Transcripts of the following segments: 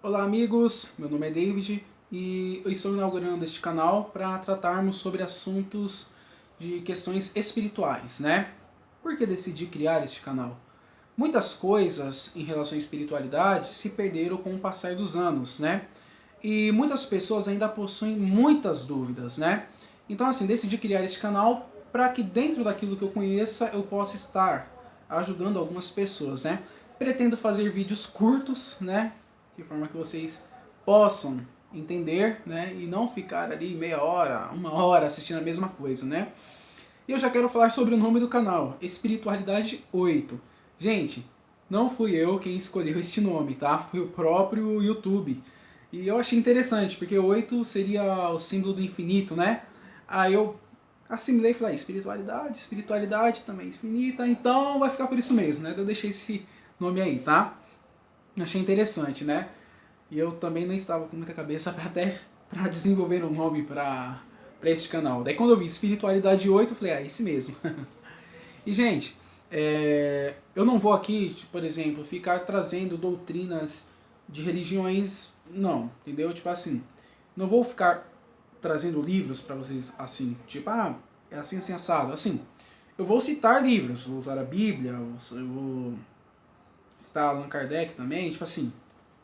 Olá amigos, meu nome é David e eu estou inaugurando este canal para tratarmos sobre assuntos de questões espirituais, né? Por que decidi criar este canal? Muitas coisas em relação à espiritualidade se perderam com o passar dos anos, né? E muitas pessoas ainda possuem muitas dúvidas, né? Então assim, decidi criar este canal para que dentro daquilo que eu conheça eu possa estar ajudando algumas pessoas, né? Pretendo fazer vídeos curtos, né? De forma que vocês possam entender, né? E não ficar ali meia hora, uma hora assistindo a mesma coisa, né? E eu já quero falar sobre o nome do canal, Espiritualidade 8. Gente, não fui eu quem escolheu este nome, tá? Foi o próprio YouTube. E eu achei interessante, porque 8 seria o símbolo do infinito, né? Aí eu assimilei e falei, espiritualidade também infinita, então vai ficar por isso mesmo, né? Eu deixei esse nome aí, tá? Achei interessante, né? E eu também não estava com muita cabeça para desenvolver um nome para este canal. Daí quando eu vi Espiritualidade 8, eu falei, esse mesmo. E gente, eu não vou aqui, por exemplo, ficar trazendo doutrinas de religiões, não, entendeu? Tipo assim, não vou ficar trazendo livros para vocês assim, tipo, é assim assado. Assim, eu vou citar livros, vou usar a Bíblia, eu vou citar Allan Kardec também, tipo assim,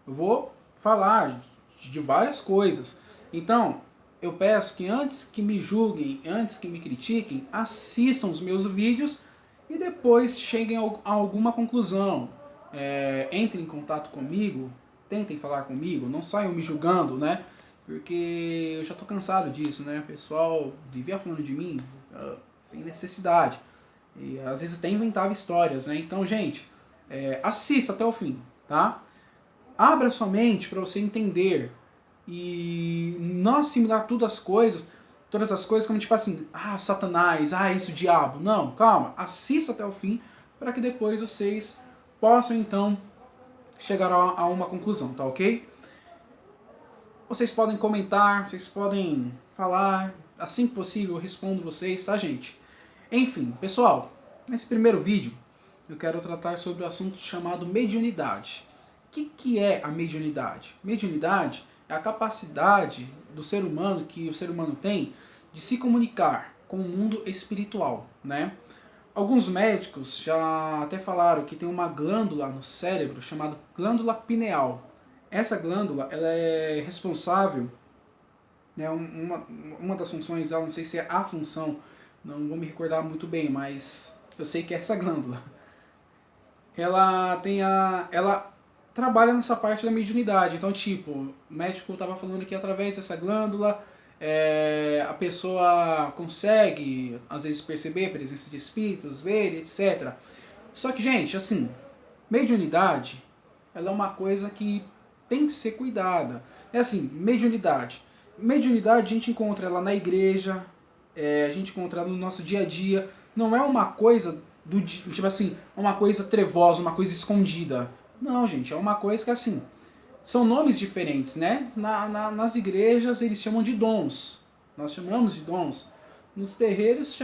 eu vou falar de várias coisas. Então, eu peço que antes que me julguem, antes que me critiquem, assistam os meus vídeos e depois cheguem a alguma conclusão. Entrem em contato comigo, tentem falar comigo, não saiam me julgando, né? Porque eu já tô cansado disso, né? O pessoal vivia falando de mim sem necessidade. E às vezes até inventava histórias, né? Então, gente, assista até o fim, tá? Abra sua mente para você entender e não assimilar todas as coisas como tipo assim, Satanás, isso, diabo. Não, calma, assista até o fim para que depois vocês possam então chegar a uma conclusão, tá ok? Vocês podem comentar, vocês podem falar, assim que possível eu respondo vocês, tá gente? Enfim, pessoal, nesse primeiro vídeo eu quero tratar sobre o assunto chamado mediunidade. O que é a mediunidade? Mediunidade é a capacidade do ser humano, que o ser humano tem, de se comunicar com o mundo espiritual, né? Alguns médicos já até falaram que tem uma glândula no cérebro chamada glândula pineal. Essa glândula ela é responsável, né, uma das funções dela, não sei se é a função, não vou me recordar muito bem, mas eu sei que é essa glândula. Ela trabalha nessa parte da mediunidade. Então, tipo, o médico estava falando que através dessa glândula a pessoa consegue, às vezes, perceber a presença de espíritos, ver, etc. Só que, gente, assim, mediunidade, ela é uma coisa que tem que ser cuidada. É assim, mediunidade. Mediunidade a gente encontra ela na igreja, a gente encontra ela no nosso dia a dia. Não é uma coisa tipo assim, uma coisa trevosa, uma coisa escondida. Não, gente, é uma coisa que assim, são nomes diferentes, né? Nas igrejas eles chamam de dons. Nós chamamos de dons. Nos terreiros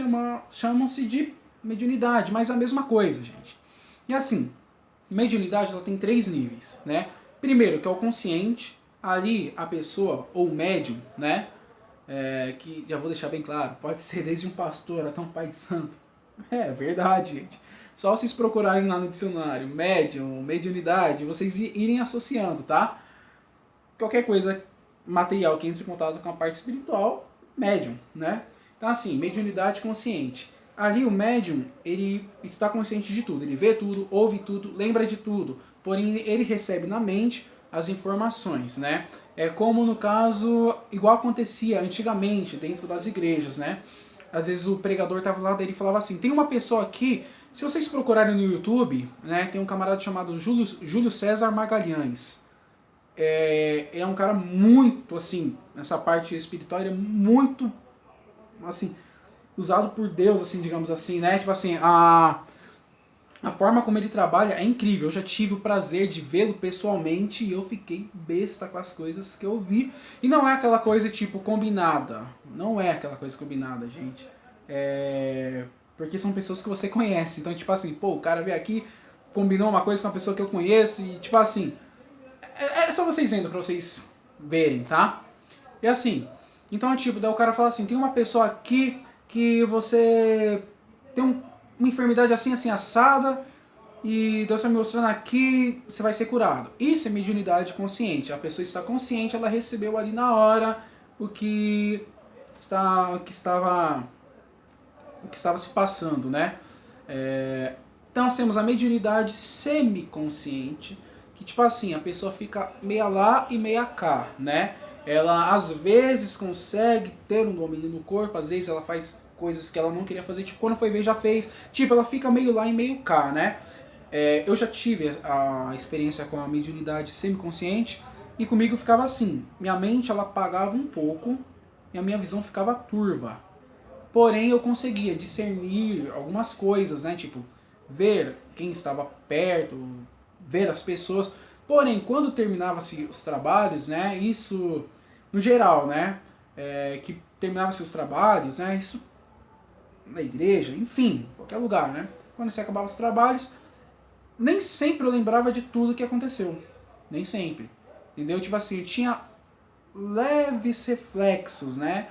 chamam-se de mediunidade, mas é a mesma coisa, gente. E assim, mediunidade ela tem 3 níveis, né? Primeiro, que é o consciente, ali a pessoa, ou o médium, né? Que já vou deixar bem claro, pode ser desde um pastor até um pai de santo. É verdade, gente. Só vocês procurarem lá no dicionário médium, mediunidade, vocês irem associando, tá? Qualquer coisa material que entre em contato com a parte espiritual, médium, né? Então assim, mediunidade consciente. Ali o médium, ele está consciente de tudo, ele vê tudo, ouve tudo, lembra de tudo, porém ele recebe na mente as informações, né? É como no caso, igual acontecia antigamente dentro das igrejas, né? Às vezes o pregador estava lá, daí ele falava assim, tem uma pessoa aqui, se vocês procurarem no YouTube, né, tem um camarada chamado Júlio César Magalhães. É um cara muito, assim, nessa parte espiritual, ele é muito, assim, usado por Deus, assim, digamos assim, né? Tipo assim, a forma como ele trabalha é incrível. Eu já tive o prazer de vê-lo pessoalmente e eu fiquei besta com as coisas que eu vi. E não é aquela coisa, tipo, combinada. Não é aquela coisa combinada, gente. Porque são pessoas que você conhece. Então, tipo assim, pô, o cara veio aqui, combinou uma coisa com uma pessoa que eu conheço e, tipo assim, só vocês vendo pra vocês verem, tá? E assim, então tipo, daí o cara fala assim, tem uma pessoa aqui que você tem uma enfermidade assim, assim, assada, e Deus está me mostrando aqui, você vai ser curado. Isso é mediunidade consciente. A pessoa está consciente, ela recebeu ali na hora o que estava se passando, né? Então nós temos a mediunidade semiconsciente, que tipo assim, a pessoa fica meia lá e meia cá, né? Ela às vezes consegue ter um domínio no corpo, às vezes ela faz coisas que ela não queria fazer, tipo quando foi ver já fez, tipo ela fica meio lá e meio cá, né? Eu já tive a experiência com a mediunidade semiconsciente e comigo ficava assim, minha mente ela apagava um pouco e a minha visão ficava turva. Porém, eu conseguia discernir algumas coisas, né? Tipo, ver quem estava perto, ver as pessoas. Porém, quando terminava-se os trabalhos, né? Isso, no geral, né? Que terminava-se os trabalhos, né? Isso na igreja, enfim, qualquer lugar, né? Quando você acabava os trabalhos, nem sempre eu lembrava de tudo que aconteceu. Nem sempre. Entendeu? Tipo assim, eu tinha leves reflexos, né?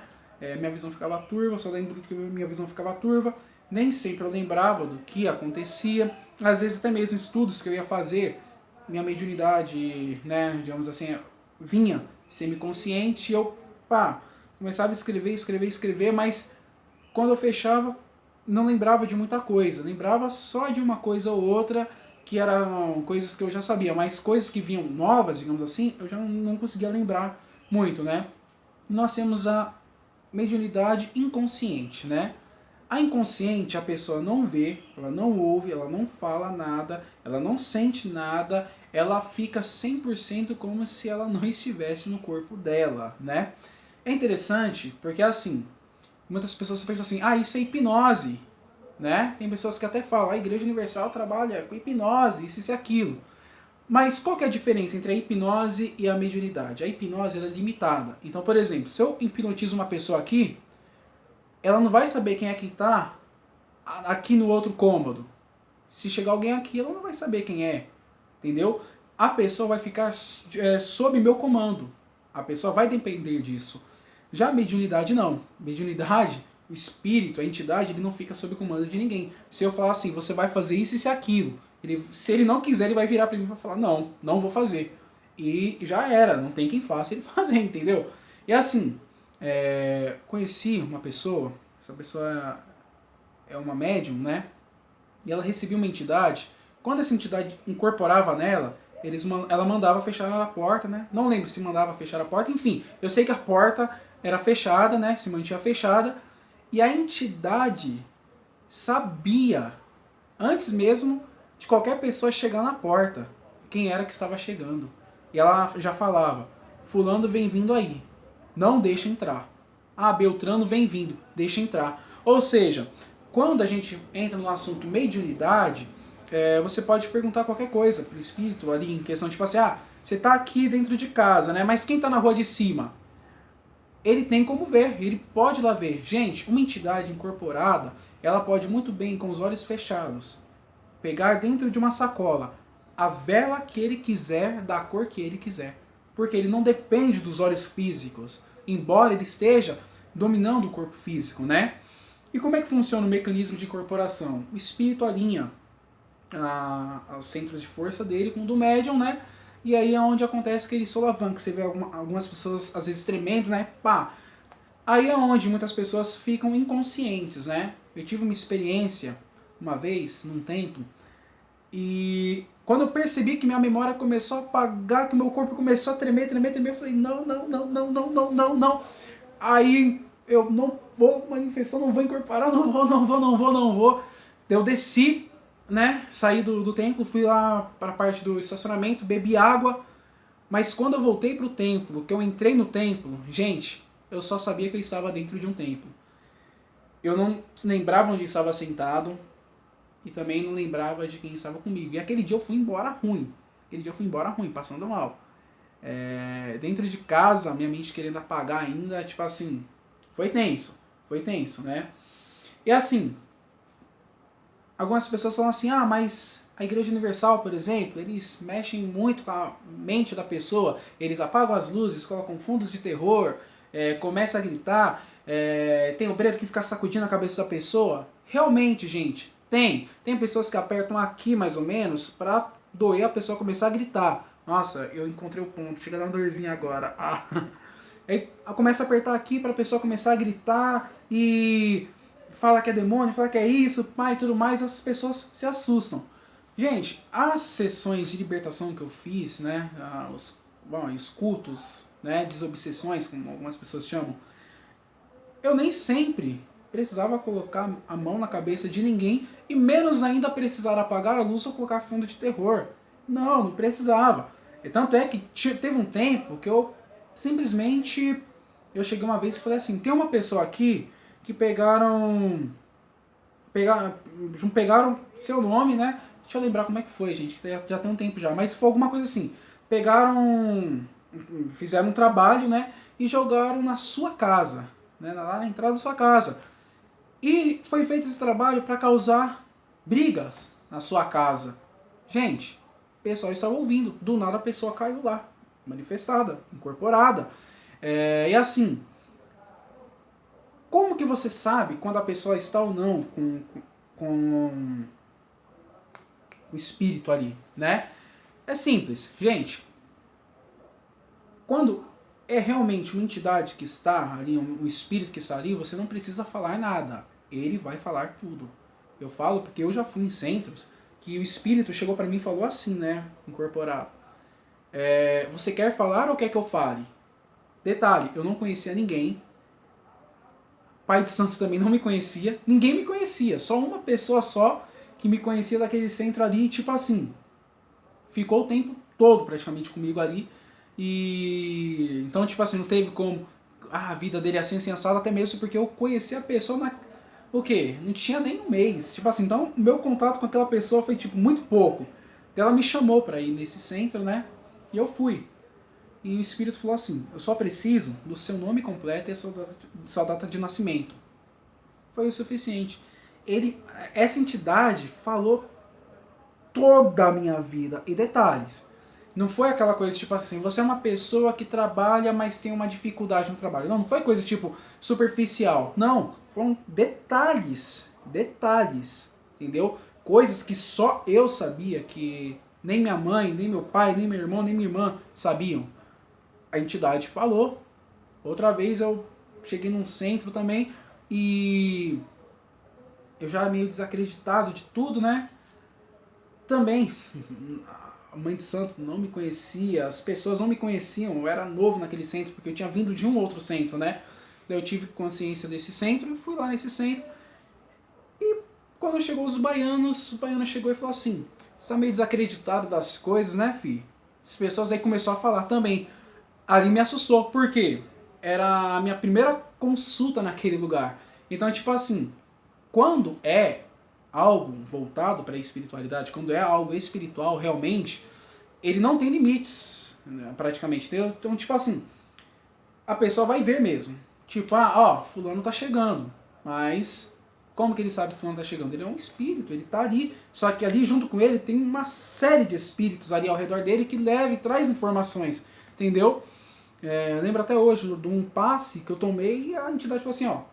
Minha visão ficava turva, só lembro que minha visão ficava turva. Nem sempre eu lembrava do que acontecia. Às vezes até mesmo estudos que eu ia fazer, minha mediunidade, né, digamos assim, vinha semiconsciente e eu, começava a escrever, mas quando eu fechava, não lembrava de muita coisa. Lembrava só de uma coisa ou outra, que eram coisas que eu já sabia, mas coisas que vinham novas, digamos assim, eu já não conseguia lembrar muito, né? Nós temos a mediunidade inconsciente, né? A inconsciente a pessoa não vê, ela não ouve, ela não fala nada, ela não sente nada, ela fica 100% como se ela não estivesse no corpo dela, né? É interessante porque assim, muitas pessoas pensam assim, isso é hipnose, né? Tem pessoas que até falam, a Igreja Universal trabalha com hipnose, isso e aquilo. Mas qual que é a diferença entre a hipnose e a mediunidade? A hipnose ela é limitada. Então, por exemplo, se eu hipnotizo uma pessoa aqui, ela não vai saber quem é que está aqui no outro cômodo. Se chegar alguém aqui, ela não vai saber quem é. Entendeu? A pessoa vai ficar sob meu comando. A pessoa vai depender disso. Já a mediunidade não. Mediunidade, o espírito, a entidade, ele não fica sob comando de ninguém. Se eu falar assim, você vai fazer isso e aquilo. Se ele não quiser, ele vai virar para mim e vai falar, não, não vou fazer. E já era, não tem quem faça ele fazer, entendeu? E assim, conheci uma pessoa, essa pessoa é uma médium, né? E ela recebia uma entidade. Quando essa entidade incorporava nela, ela mandava fechar a porta, né? Não lembro se mandava fechar a porta, enfim. Eu sei que a porta era fechada, né? Se mantinha fechada. E a entidade sabia, antes mesmo de qualquer pessoa chegar na porta, quem era que estava chegando. E ela já falava, fulano vem vindo aí, não deixa entrar. Beltrano vem vindo, deixa entrar. Ou seja, quando a gente entra no assunto mediunidade, você pode perguntar qualquer coisa para o espírito ali em questão, tipo assim, você está aqui dentro de casa, né? Mas quem está na rua de cima? Ele tem como ver, ele pode lá ver. Gente, uma entidade incorporada, ela pode muito bem, com os olhos fechados, pegar dentro de uma sacola a vela que ele quiser, da cor que ele quiser. Porque ele não depende dos olhos físicos, embora ele esteja dominando o corpo físico, né? E como é que funciona o mecanismo de incorporação? O espírito alinha os centros de força dele com o do médium, né? E aí é onde acontece aquele solavanco, você vê algumas pessoas às vezes tremendo, né? Aí é onde muitas pessoas ficam inconscientes, né? Eu tive uma experiência uma vez, num templo, e quando eu percebi que minha memória começou a apagar, que meu corpo começou a tremer, eu falei, não, não, não, não, não, não, não, não. Aí eu não vou manifestar, não vou incorporar, não vou. Eu desci, né, saí do templo, fui lá para a parte do estacionamento, bebi água, mas quando eu voltei para o templo, que eu entrei no templo, gente, eu só sabia que eu estava dentro de um templo. Eu não lembrava onde estava sentado e também não lembrava de quem estava comigo. E aquele dia eu fui embora ruim. Passando mal. Dentro de casa, minha mente querendo apagar ainda, tipo assim, foi tenso, né? E assim, Algumas pessoas falam assim, ah, mas a Igreja Universal, por exemplo, eles mexem muito com a mente da pessoa, eles apagam as luzes, colocam fundos de terror, começa a gritar, tem obreiro que fica sacudindo a cabeça da pessoa. Realmente, gente, tem pessoas que apertam aqui mais ou menos pra doer a pessoa começar a gritar. Nossa, eu encontrei o ponto, chega a dar uma dorzinha agora. Ah. Aí começa a apertar aqui pra pessoa começar a gritar e fala que é demônio, fala que é isso, pai e tudo mais, as pessoas se assustam. Gente, as sessões de libertação que eu fiz, né, os cultos, né, desobsessões, como algumas pessoas chamam, eu nem sempre precisava colocar a mão na cabeça de ninguém e menos ainda precisar apagar a luz ou colocar fundo de terror. Não precisava. E tanto é que teve um tempo que eu simplesmente eu cheguei uma vez e falei assim, tem uma pessoa aqui que pegaram seu nome, né? Deixa eu lembrar como é que foi, gente, que já tem um tempo já, mas foi alguma coisa assim. Fizeram um trabalho, né? E jogaram na sua casa, né? Lá na entrada da sua casa. E foi feito esse trabalho para causar brigas na sua casa. Gente, o pessoal estava ouvindo, do nada a pessoa caiu lá, manifestada, incorporada. E assim, como que você sabe quando a pessoa está ou não com o espírito ali, né? É simples, gente. Quando é realmente uma entidade que está ali, um espírito que está ali, você não precisa falar nada. Ele vai falar tudo. Eu falo porque eu já fui em centros que o espírito chegou para mim e falou assim, né? Incorporado. Você quer falar ou quer que eu fale? Detalhe, eu não conhecia ninguém. Pai de Santos também não me conhecia. Ninguém me conhecia. Só uma pessoa só que me conhecia daquele centro ali, tipo assim. Ficou o tempo todo praticamente comigo ali. E então, tipo assim, não teve como a vida dele assim sensata, até mesmo porque eu conheci a pessoa o quê? Não tinha nem um mês. Tipo assim, então meu contato com aquela pessoa foi tipo muito pouco. Ela me chamou para ir nesse centro, né? E eu fui. E o espírito falou assim: eu só preciso do seu nome completo e a sua data de nascimento. Foi o suficiente. Essa entidade falou toda a minha vida. E detalhes, não foi aquela coisa tipo assim, você é uma pessoa que trabalha, mas tem uma dificuldade no trabalho. Não foi coisa tipo superficial. Não, foram detalhes. Detalhes. Entendeu? Coisas que só eu sabia, que nem minha mãe, nem meu pai, nem meu irmão, nem minha irmã sabiam. A entidade falou. Outra vez eu cheguei num centro também e eu já meio desacreditado de tudo, né? Também, a mãe de santo não me conhecia, as pessoas não me conheciam, eu era novo naquele centro, porque eu tinha vindo de um outro centro, né? Daí eu tive consciência desse centro e fui lá nesse centro. E quando chegou os baianos, o baiano chegou e falou assim, você tá meio desacreditado das coisas, né, filho? As pessoas aí começaram a falar também. Ali me assustou, porque era a minha primeira consulta naquele lugar. Então, tipo assim, quando é algo voltado para a espiritualidade, quando é algo espiritual realmente, ele não tem limites, né, praticamente. Então, tipo assim, a pessoa vai ver mesmo. Tipo, fulano tá chegando. Mas como que ele sabe que fulano tá chegando? Ele é um espírito, ele tá ali. Só que ali junto com ele tem uma série de espíritos ali ao redor dele que leva e traz informações. Entendeu? Lembro até hoje de um passe que eu tomei e a entidade falou assim,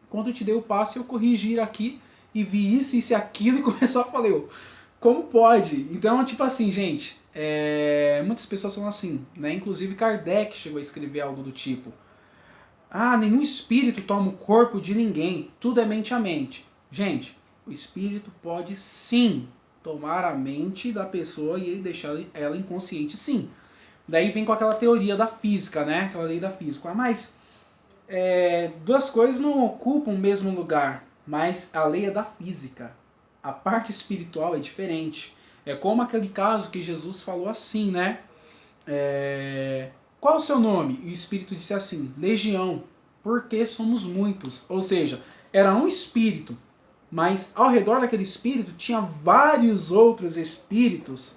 quando eu te dei o passe eu corrigi aqui e vi isso e aquilo e começou a falar, como pode? Então, tipo assim, gente, muitas pessoas falam assim, né? Inclusive Kardec chegou a escrever algo do tipo, nenhum espírito toma o corpo de ninguém, tudo é mente a mente. Gente, o espírito pode sim tomar a mente da pessoa e deixar ela inconsciente, sim. Daí vem com aquela teoria da física, né? Aquela lei da física. Mas duas coisas não ocupam o mesmo lugar, mas a lei é da física. A parte espiritual é diferente. É como aquele caso que Jesus falou assim, né? Qual o seu nome? E o espírito disse assim, Legião, porque somos muitos. Ou seja, era um espírito, mas ao redor daquele espírito tinha vários outros espíritos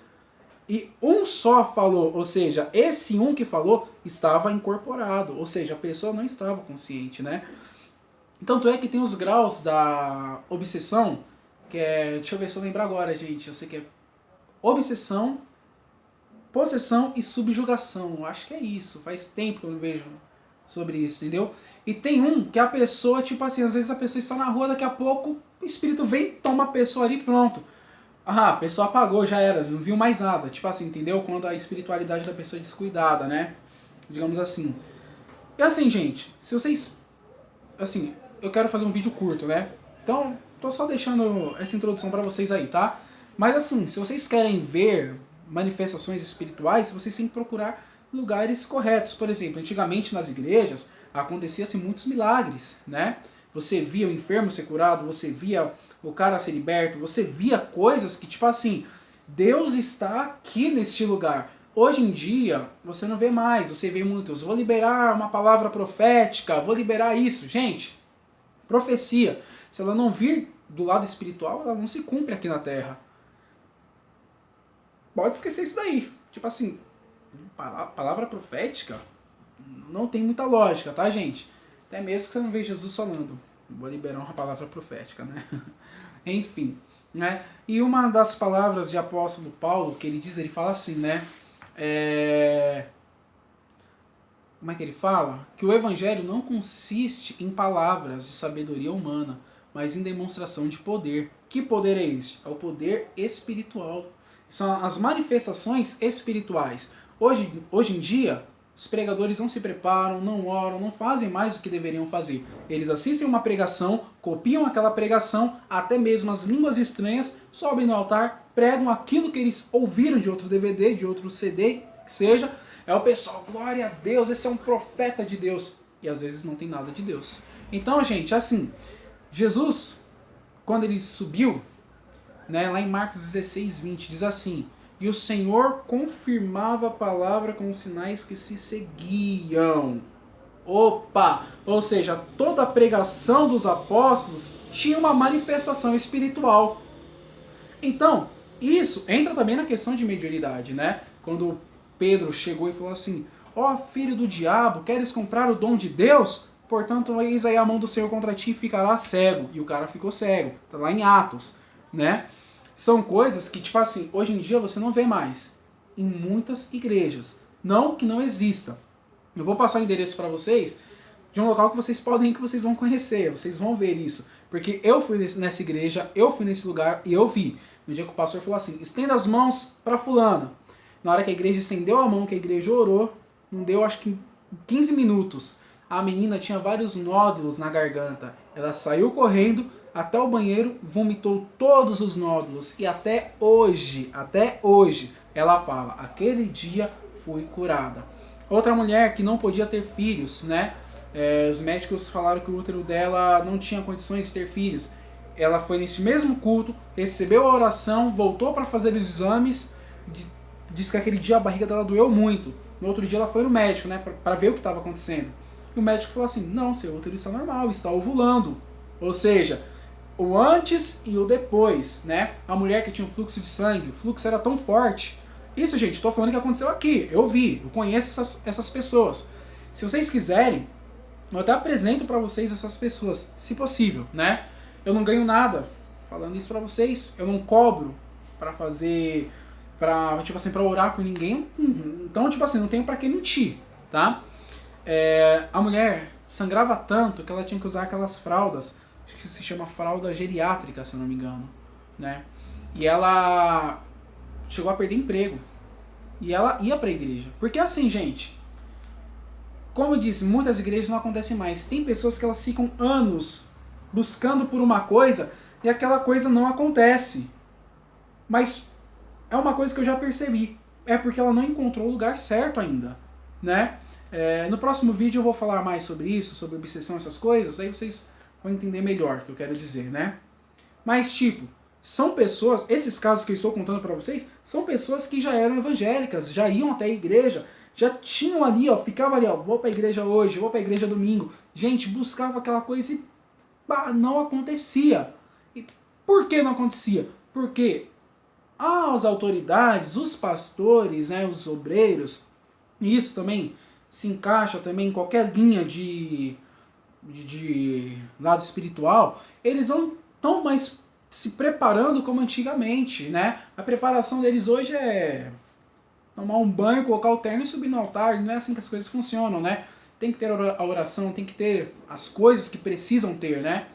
e um só falou, ou seja, esse um que falou estava incorporado, ou seja, a pessoa não estava consciente, né? Tanto é que tem os graus da obsessão, que é, deixa eu ver se eu lembro agora, gente, eu sei que é obsessão, possessão e subjugação. Eu acho que é isso, faz tempo que eu não vejo sobre isso, entendeu? E tem um que a pessoa, tipo assim, às vezes a pessoa está na rua, daqui a pouco o espírito vem, toma a pessoa ali, pronto. Ah, a pessoa apagou, já era, não viu mais nada. Tipo assim, entendeu? Quando a espiritualidade da pessoa é descuidada, né? Digamos assim. E assim, gente, se vocês... Assim, eu quero fazer um vídeo curto, né? Então, tô só deixando essa introdução pra vocês aí, tá? Mas assim, se vocês querem ver manifestações espirituais, vocês têm que procurar lugares corretos. Por exemplo, antigamente nas igrejas acontecia-se muitos milagres, né? Você via o enfermo ser curado, você via o cara ser liberto, você via coisas que, tipo assim, Deus está aqui neste lugar. Hoje em dia, você não vê mais, você vê muitos, vou liberar uma palavra profética, vou liberar isso. Gente, profecia, se ela não vir do lado espiritual, ela não se cumpre aqui na Terra. Pode esquecer isso daí. Tipo assim, palavra profética não tem muita lógica, tá, gente? Até mesmo que você não vê Jesus falando, vou liberar uma palavra profética, né? Enfim, né? E uma das palavras de apóstolo Paulo que ele diz, ele fala assim, né? Como é que ele fala? Que o evangelho não consiste em palavras de sabedoria humana, mas em demonstração de poder. Que poder é este? É o poder espiritual. São as manifestações espirituais. Hoje em dia, os pregadores não se preparam, não oram, não fazem mais o que deveriam fazer. Eles assistem uma pregação, copiam aquela pregação, até mesmo as línguas estranhas, sobem no altar, pregam aquilo que eles ouviram de outro DVD, de outro CD, que seja. É o pessoal, glória a Deus, esse é um profeta de Deus. E às vezes não tem nada de Deus. Então, gente, assim, Jesus, quando ele subiu, né, lá em Marcos 16, 20, diz assim: e o Senhor confirmava a palavra com os sinais que se seguiam. Opa! Ou seja, toda a pregação dos apóstolos tinha uma manifestação espiritual. Então, isso entra também na questão de mediunidade, né? Quando Pedro chegou e falou assim: ó, filho do diabo, queres comprar o dom de Deus? Portanto, eis aí a mão do Senhor contra ti e ficará cego. E o cara ficou cego. Tá lá em Atos, né? São coisas que, tipo assim, hoje em dia você não vê mais em muitas igrejas. Não que não exista. Eu vou passar o endereço para vocês de um local que vocês podem ir, que vocês vão conhecer, vocês vão ver isso. Porque eu fui nessa igreja, eu fui nesse lugar e eu vi. No dia que o pastor falou assim: estenda as mãos para fulano. Na hora que a igreja estendeu a mão, que a igreja orou, não deu acho que 15 minutos. A menina tinha vários nódulos na garganta. Ela saiu correndo até o banheiro, vomitou todos os nódulos. E até hoje, ela fala: aquele dia fui curada. Outra mulher que não podia ter filhos, né? Os médicos falaram que o útero dela não tinha condições de ter filhos. Ela foi nesse mesmo culto, recebeu a oração, voltou para fazer os exames, disse que aquele dia a barriga dela doeu muito. No outro dia ela foi no médico, né, para ver o que estava acontecendo. E o médico falou assim: não, seu útero está normal, está ovulando. Ou seja, o antes e o depois, né? A mulher que tinha um fluxo de sangue, o fluxo era tão forte. Isso, gente, estou falando que aconteceu aqui. Eu vi, eu conheço essas pessoas. Se vocês quiserem, eu até apresento para vocês essas pessoas, se possível, né? Eu não ganho nada falando isso para vocês. Eu não cobro para fazer, tipo assim, para orar por ninguém. Então, tipo assim, não tenho para que mentir, tá? A mulher sangrava tanto que ela tinha que usar aquelas fraldas, acho que se chama fralda geriátrica, se eu não me engano, né? E ela chegou a perder emprego. E ela ia para a igreja. Porque assim, gente, como eu disse, muitas igrejas não acontecem mais. Tem pessoas que elas ficam anos buscando por uma coisa e aquela coisa não acontece. Mas é uma coisa que eu já percebi. É porque ela não encontrou o lugar certo ainda, né? No próximo vídeo eu vou falar mais sobre isso, sobre obsessão, essas coisas, aí vocês vão entender melhor o que eu quero dizer, né? Mas, tipo, são pessoas, esses casos que eu estou contando para vocês, são pessoas que já eram evangélicas, já iam até a igreja, já tinham ali, ó, ficava ali, ó, vou para a igreja hoje, vou para a igreja domingo. Gente, buscava aquela coisa e não acontecia. E por que não acontecia? Porque as autoridades, os pastores, né, os obreiros, e isso também se encaixa também em qualquer linha de lado espiritual, eles não estão mais se preparando como antigamente, né? A preparação deles hoje é tomar um banho, colocar o terno e subir no altar. Não é assim que as coisas funcionam, né? Tem que ter a oração, tem que ter as coisas que precisam ter, né?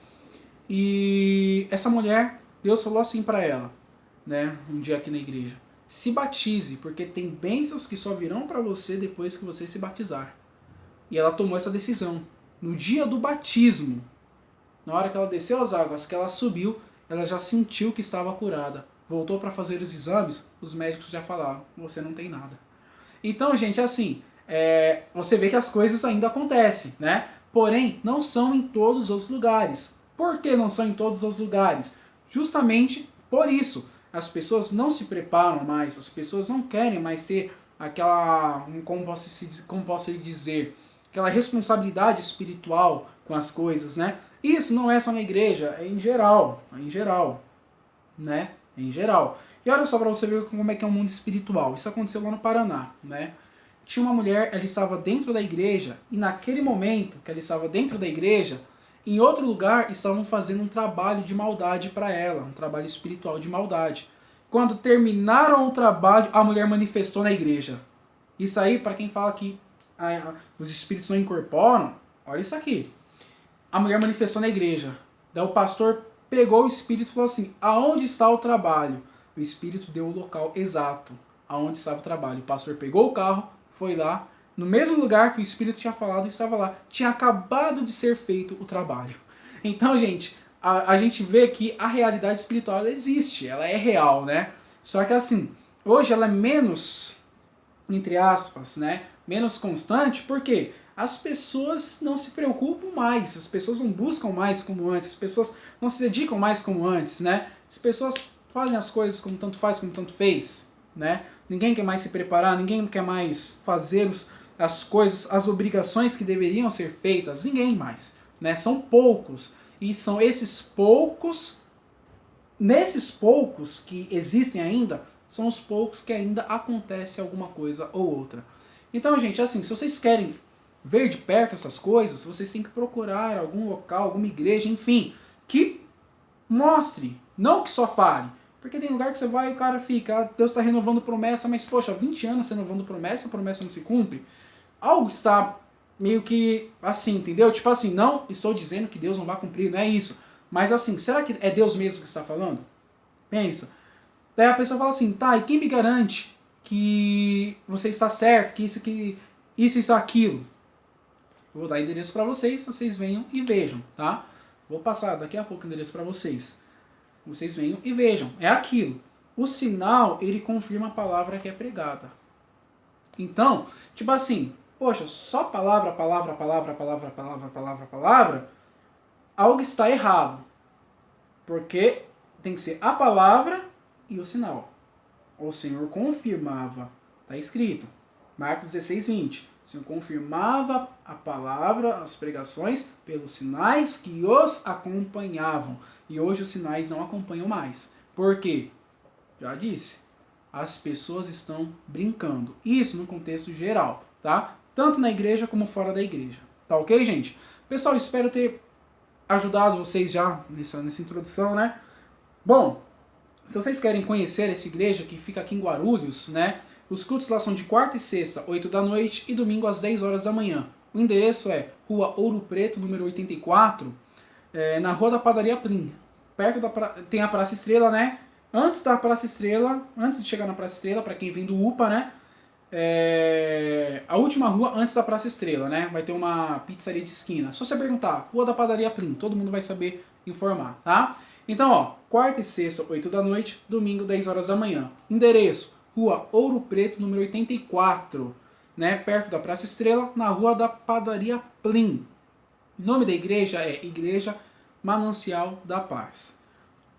E essa mulher, Deus falou assim para ela, né? Um dia aqui na igreja: se batize, porque tem bênçãos que só virão para você depois que você se batizar. E ela tomou essa decisão. No dia do batismo, na hora que ela desceu as águas, que ela subiu, ela já sentiu que estava curada. Voltou para fazer os exames, os médicos já falaram: você não tem nada. Então, gente, assim, você vê que as coisas ainda acontecem, né? Porém, não são em todos os lugares. Por que não são em todos os lugares? Justamente por isso. As pessoas não se preparam mais, as pessoas não querem mais ter aquela, como posso dizer, aquela responsabilidade espiritual com as coisas, né? Isso não é só na igreja, é em geral, né? É em geral. E olha só para você ver como é que é o mundo espiritual. Isso aconteceu lá no Paraná, né? Tinha uma mulher, ela estava dentro da igreja, e naquele momento que ela estava dentro da igreja, em outro lugar estavam fazendo um trabalho de maldade para ela, um trabalho espiritual de maldade. Quando terminaram o trabalho, a mulher manifestou na igreja. Isso aí, para quem fala que os espíritos não incorporam, olha isso aqui. A mulher manifestou na igreja. Daí o pastor pegou o espírito e falou assim: aonde está o trabalho? O espírito deu o local exato aonde estava o trabalho. O pastor pegou o carro, foi lá, no mesmo lugar que o espírito tinha falado, estava lá. Tinha acabado de ser feito o trabalho. Então, gente, a gente vê que a realidade espiritual ela existe, ela é real, né? Só que assim, hoje ela é menos, entre aspas, né? Menos constante, porque as pessoas não se preocupam mais, as pessoas não buscam mais como antes, as pessoas não se dedicam mais como antes, né? As pessoas fazem as coisas como tanto faz, como tanto fez, né? Ninguém quer mais se preparar, ninguém quer mais fazer as coisas, as obrigações que deveriam ser feitas, ninguém mais, né? São poucos, e são esses poucos, nesses poucos que existem ainda, são os poucos que ainda acontece alguma coisa ou outra. Então, gente, assim, se vocês querem ver de perto essas coisas, vocês têm que procurar algum local, alguma igreja, enfim, que mostre, não que só fale. Porque tem lugar que você vai e o cara fica: Deus está renovando promessa, mas poxa, 20 anos renovando promessa, a promessa não se cumpre. Algo está meio que assim, entendeu? Tipo assim, não estou dizendo que Deus não vai cumprir, não é isso. Mas assim, será que é Deus mesmo que está falando? Pensa. Daí a pessoa fala assim: tá, e quem me garante que você está certo, que isso, aquilo? Eu vou dar endereço para vocês, vocês venham e vejam, tá? Vou passar daqui a pouco o endereço para vocês. Vocês venham e vejam. É aquilo. O sinal, ele confirma a palavra que é pregada. Então, tipo assim, poxa, só palavra, algo está errado. Porque tem que ser a palavra e o sinal. O Senhor confirmava. Está escrito. Marcos 16, 20. O Senhor confirmava a palavra, as pregações, pelos sinais que os acompanhavam. E hoje os sinais não acompanham mais. Por quê? Já disse. As pessoas estão brincando. Isso no contexto geral, tá? Tanto na igreja como fora da igreja. Tá ok, gente? Pessoal, espero ter ajudado vocês já nessa introdução, né? Bom, se vocês querem conhecer essa igreja que fica aqui em Guarulhos, né? Os cultos lá são de quarta e sexta, 8 da noite, e domingo às 10 horas da manhã. O endereço é Rua Ouro Preto, número 84, na Rua da Padaria Plim. Perto tem a Praça Estrela, né? Antes da Praça Estrela, antes de chegar na Praça Estrela, para quem vem do UPA, né? A última rua antes da Praça Estrela, né? Vai ter uma pizzaria de esquina. Só você perguntar, Rua da Padaria Plim, todo mundo vai saber informar, tá? Então, ó, quarta e sexta, 8 da noite, domingo, 10 horas da manhã. Endereço, Rua Ouro Preto, número 84, né? Perto da Praça Estrela, na Rua da Padaria Plim. O nome da igreja é Igreja Manancial da Paz.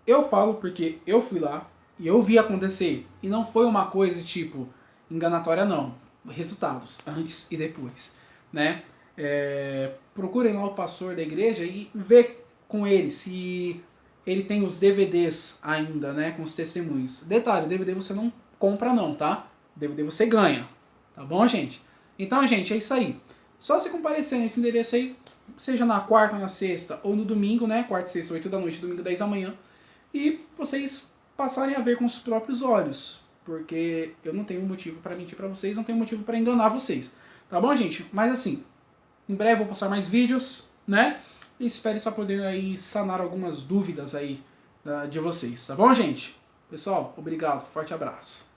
Eu falo porque eu fui lá e eu vi acontecer. E não foi uma coisa tipo enganatória, não. Resultados, antes e depois, né? Procurem lá o pastor da igreja e vê com ele se ele tem os DVDs ainda, né? Com os testemunhos. Detalhe, DVD você não compra não, tá? DVD você ganha. Tá bom, gente? Então, gente, é isso aí. Só se comparecer nesse endereço aí, seja na quarta, na sexta ou no domingo, né? Quarta e sexta, 8 da noite, domingo, 10 da manhã. e vocês passarem a ver com os próprios olhos, porque eu não tenho motivo para mentir para vocês, não tenho motivo para enganar vocês, tá bom, gente? Mas assim, em breve vou postar mais vídeos, né? E espero estar podendo aí sanar algumas dúvidas aí de vocês, tá bom, gente? Pessoal, obrigado, forte abraço.